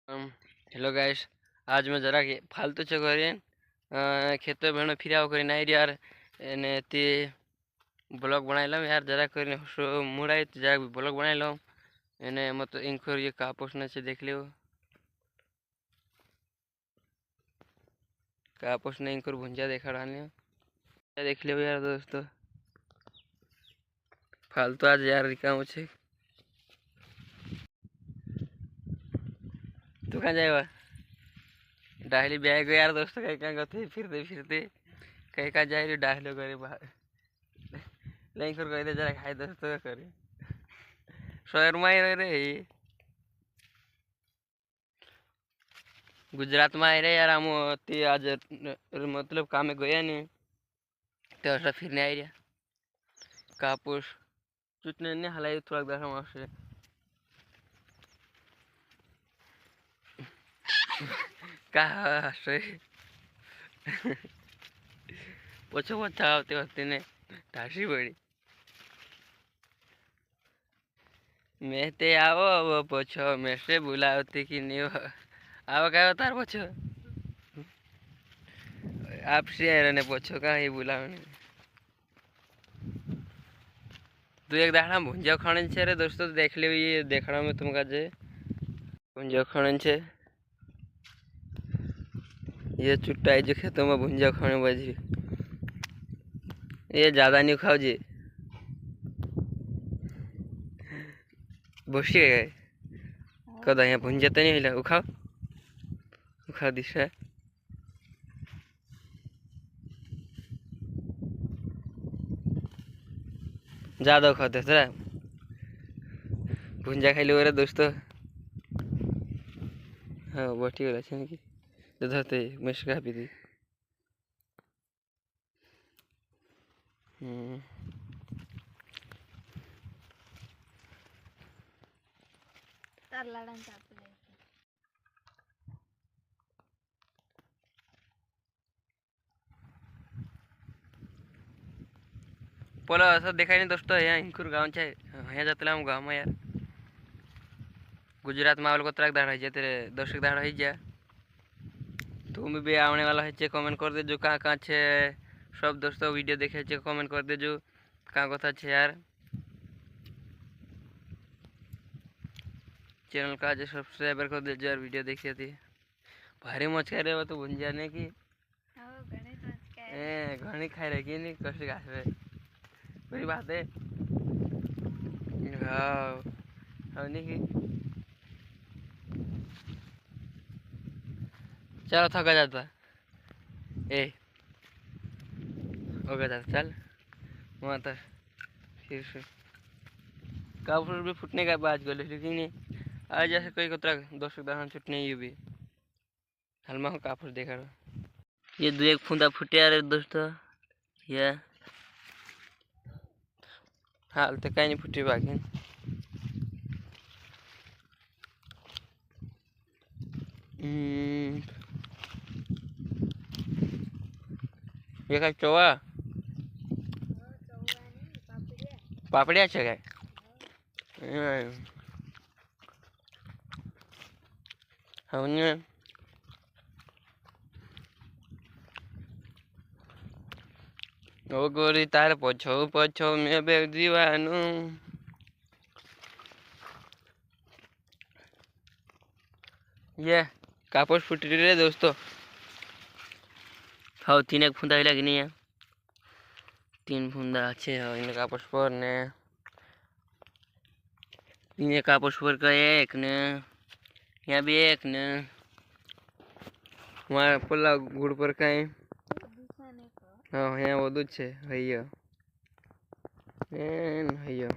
Hello guys. आज मैं जरा फालतू छे घरे खेत में फिर आई यार एने ते ब्लॉग बनाई लम यार जरा मुड़ाई जरा ब्लॉग बनाई लम एने मत इंखर ये कापोस ने से देख लियो कापोस ने इंखर भुंजा देखा देख लियो यार दोस्तों। फालतू आज यार रिकाम छे तू कहाँ जाएगा डाहली ब्याह गयो यार दोस्तों कहीं कहाँ गए फिरते फिरते कहीं कहाँ जाए डाहलो करे बाहर नहीं कर कहते जरा खाई दोस्तों करे शहर में ही रह रहे गुजरात में आई रहे यार हम ते आज मतलब काम में गया नहीं तो ऐसा फिरने आई रहा कापूस चुटने ने हलाई थोड़ा दर मासे का हसे पोछो पोछा આવતી વખતે ને ઢાસી પડી મેં તે આવો આવો પોછો મેસે બોલાવતી કે નહીં આવો કયો તાર પોછો आप शेर ने पोछो का ही बोलावने तू एक दाखला भुंजा खाने छे रे दोस्तों देख ले ये देखना में तुमका जे भुंजा खाने छे ये चुट्टा जो खेतों में भुंजा खाने बाजी ये ज्यादा नहीं खाओ जी बोशी गए कदा यहाँ भुंजा तो नहीं हिला उखाओ उखा दिशा ज्यादा खाते थे भुंजा खाई लो रे दोस्तों। हाँ बटी वाला छे कि तो धरते मैं का पी दी तार लाडन चापले पोला असं देखाय नहीं दोस्तों यहाँ इंकुर गाँव छे यहाँ जाते हम गाँव में यार गुजरात में आवल को त्राक दाड़ है तेरे दर्शक दाड़ है जा तुम भी आने वाला है कमेंट कर देजो कहाँ कहाँ छे सब दोस्तों वीडियो देखे छे कमेंट कर देजो कहाँ कथा छे यार चैनल का आज सब्सक्राइबर कर देजो यार वीडियो देखी थी भारी मच खाई रहे हो तो भुंजा ने की घनी खाई रहे की नहीं कशी खावे पूरी बात है हाँ नहीं की चलो थका जाता ए हो गया चल वहाँ तक फिर से काफूर भी फुटने का बात गले लेकिन आज जैसे कोई कोतरा दोस्त दहन छुटने ये भी हलमा हो काफूर देखा ये दो एक फूंदा फुटे आ रहे दोस्तों ये हाल तो कहीं नहीं फुटे बाकी ये काय चोवा पापड़िया छे काय हमने ओ गोरी तार पोछो पोछो मैं बे दीवानू ये कापोस फुटी रे दोस्तों हाँ तीन एक फूंदा लगी नहीं है तीन फूंदा अच्छे हाँ इन कापोस पर ने इन कापोस पर का एक ने यहाँ भी एक ने वहाँ पोला गुड़ पर का है हाँ यहाँ वो दूध छे भैया भैया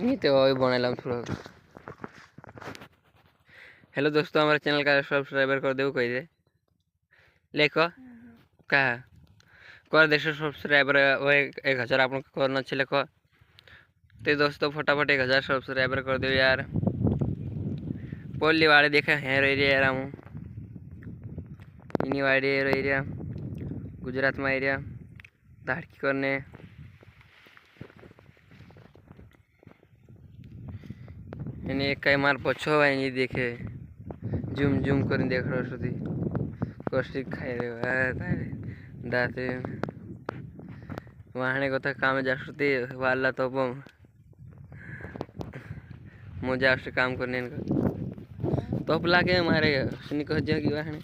नहीं तो वही बनाइलाम थोड़ा। हेलो दोस्तों हमारे चैनल का सब्सक्राइबर कर दे कही दे लेखो कहा कर दे सब्सक्राइबर वो 1000 आप करना चाहिए लेखो तो दोस्तों फटाफट 1000 सब्सक्राइबर कर दो यार पोली वाले देखा है रही यार हम इन्हीं वाले रही रहा गुजरात में रहा धाड़की करने એને એક કઈ માર પછો હોય નહીં દેખે ઝૂમ ઝૂમ કરીને દેખાડો સુધી કષ્ટિક ખાઈ રહ્યો તારે દાંતે વાહણે কথা કામે જાસુતી વાલા તો મજા આવશે કામ કરને तोप लागे मारे उसने कह दिया कि वाहने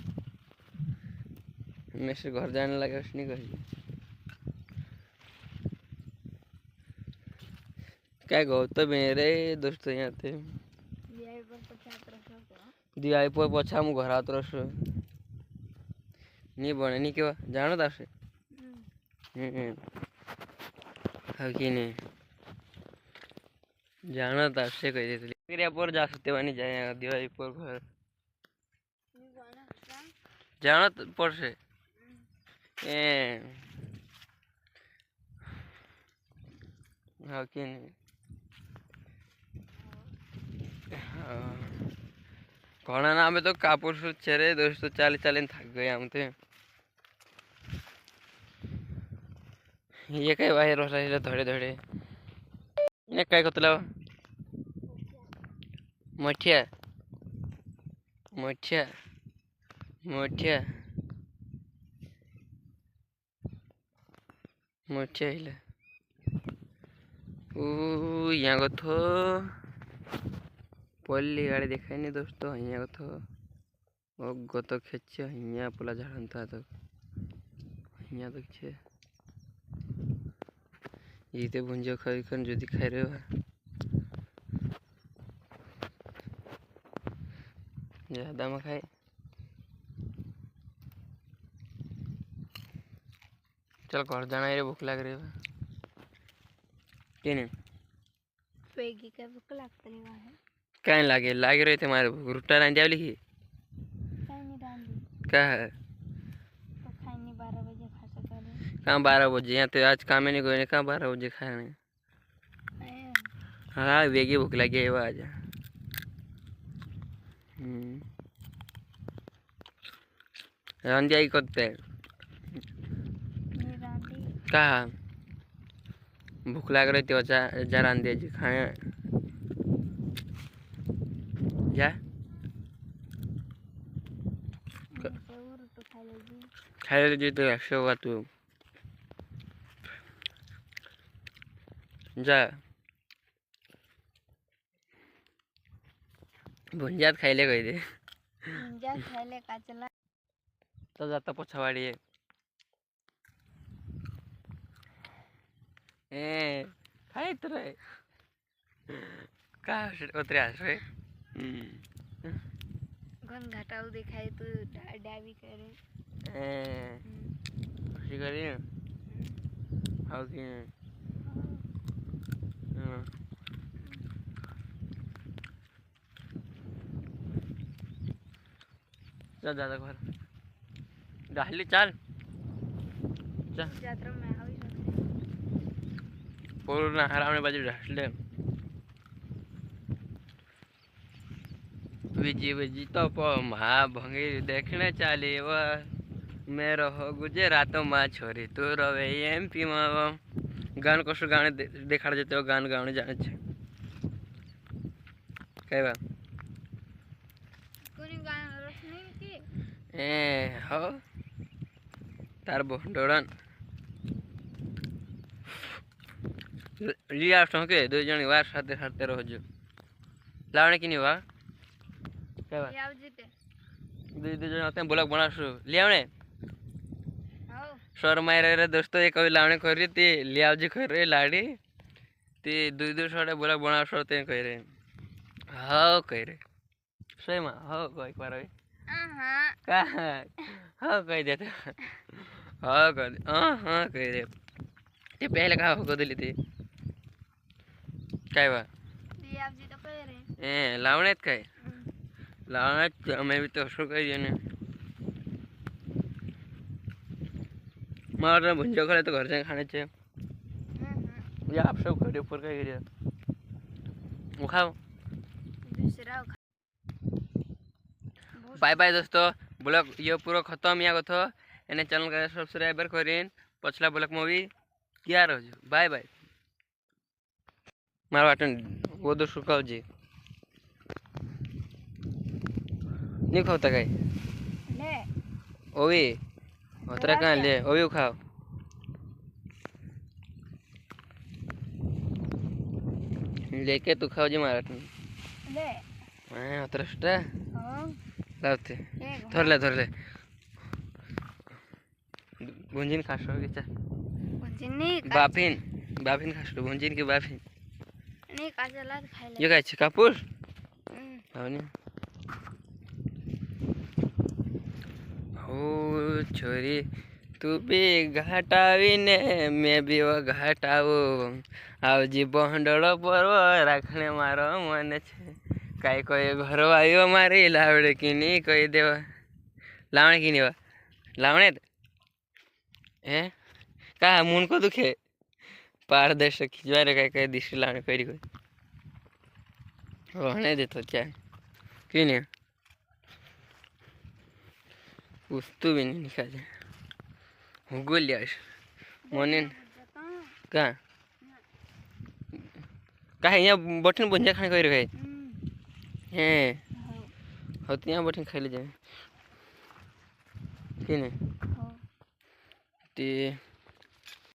मैं से घर जाने लगे उसने कह दिया क्या गो तो मेरे दोस्तों यहाँ थे दिवाई पर पछा मु घर आत रस नहीं बने नहीं क्यों जानो तासे हाँ कि नहीं जानो तासे कह देते क्रिया पर जा सकते वानी जाए दिवाई पर घर जानो पर से हाँ कि नहीं घना ना हमें तो कापुर चेहरे दोस्तों चाली चाली थक गए हम थे ये कई बाहर हो रहा थोड़े थोड़े ये कई कतला मठिया मठिया मठिया मठिया हिला यहाँ को थो पल्ली गाड़ी दिखाई नहीं दोस्तों यहाँ को थो गत खेच यहाँ पोला झाड़ता तो यहाँ तक छे ये तो भुंजो खाई कर जो दिखाई रहे हो ज्यादा में खाए चल घर जाना है भूख लग रही है नहीं स्विगी का भूख लगता नहीं है क्या लागे लागे रहे थे हमारे भूख रुट्टा रांधी आवली की नहीं रांधी क्या है तो खाने 12 बजे खा सकते हैं कहाँ 12 बजे यहाँ तो आज काम ही नहीं कोई कहाँ 12 बजे खाया नहीं हाँ वेगी भूख लगी है आज रांधी आई करते कहा भूख लग रही थी जा रांधी जी खाए जा खाई लीजिए तो ऐसे होगा तू जा भुंजात खाइले गई थे भुंजात खाइले का चला तो जाता पछवाड़ी खाई तो रहे का उतरे आसे गन घटाऊ दिखाई तो डाबी करे खुशी करी हाँ कि चल ज्यादा घर डाली चल यात्रा में हावी पूर्ण हराने बाजू डाले विजी विजी तो महा भंगी देखने चाली वह मैं रहो गुजरातों माँ छोरी तू रवे एमपी में गान कसु गाने देखा देते हो गान गाने जाने छे कई बात कोनी गान रखनी की हो तार बोडन लिया के 2 जन वार साथे साथे रहो लावने की नहीं वा क्या बात दो जन होते हैं ब्लॉग बनाशु लियावने सर मारे रे दोस्तों ये कभी लावने कर रही थी लियाव जी कर रहे लाड़ी ती दो साढ़े ब्लॉग बना सोते कह रहे हाँ कह रहे सही माँ हाँ कोई बार का हाँ कह देते हाँ कर दे हाँ कह रहे ते पहले कहा हो दिली थी काय बा लियाव जी तो कह रहे लावने काय लावने मैं भी तो शो करिए ने मार भुंजा खाले तो घर से खाने चाहिए ये आप सब घर ऊपर का एरिया वो खाओ दूसरा बाय बाय दोस्तों ब्लॉग ये पूरा खत्म या कथो एने चैनल का सब्सक्राइबर करें पछला ब्लॉग में भी क्या रहो बाय बाय मार वाटन वो दो सुखाओ जी नहीं खाता कहीं ले ओवी उतरा कहाँ ले ओवी खाओ लेके तू खाओ जी मारा तुम ले मैं उतरा स्टा हाँ लाते एक धर ले भुंजिन खासो की चा जिन्नी बाफिन खासो भुंजिन की बाफिन नहीं काजला खाई ले ये काय छे कापूर हम्म, हो ने हो छोरी तू भी घाटावीने मैं भी वो घाटावू आवजी बोंडळो परवो राखणे मारो मन छे काय कोई घरो आयो मारी लावड़े की नहीं कोई देवा लावणे की नहीं वा लावणे ए का मुन को दुखे पारदर्शक खिजवा रे काय दिश लावणे करी कोई रहने दे तो क्या की नहीं पुस्तू भी नहीं निकाल હું ગોલ્યાશ મને કા કાંઈ અહીંયા બઠીને બંજા ખાણે કરી ખાય હે હવે ત્યાં બઠીને ખાઈ લેજે કે ને તે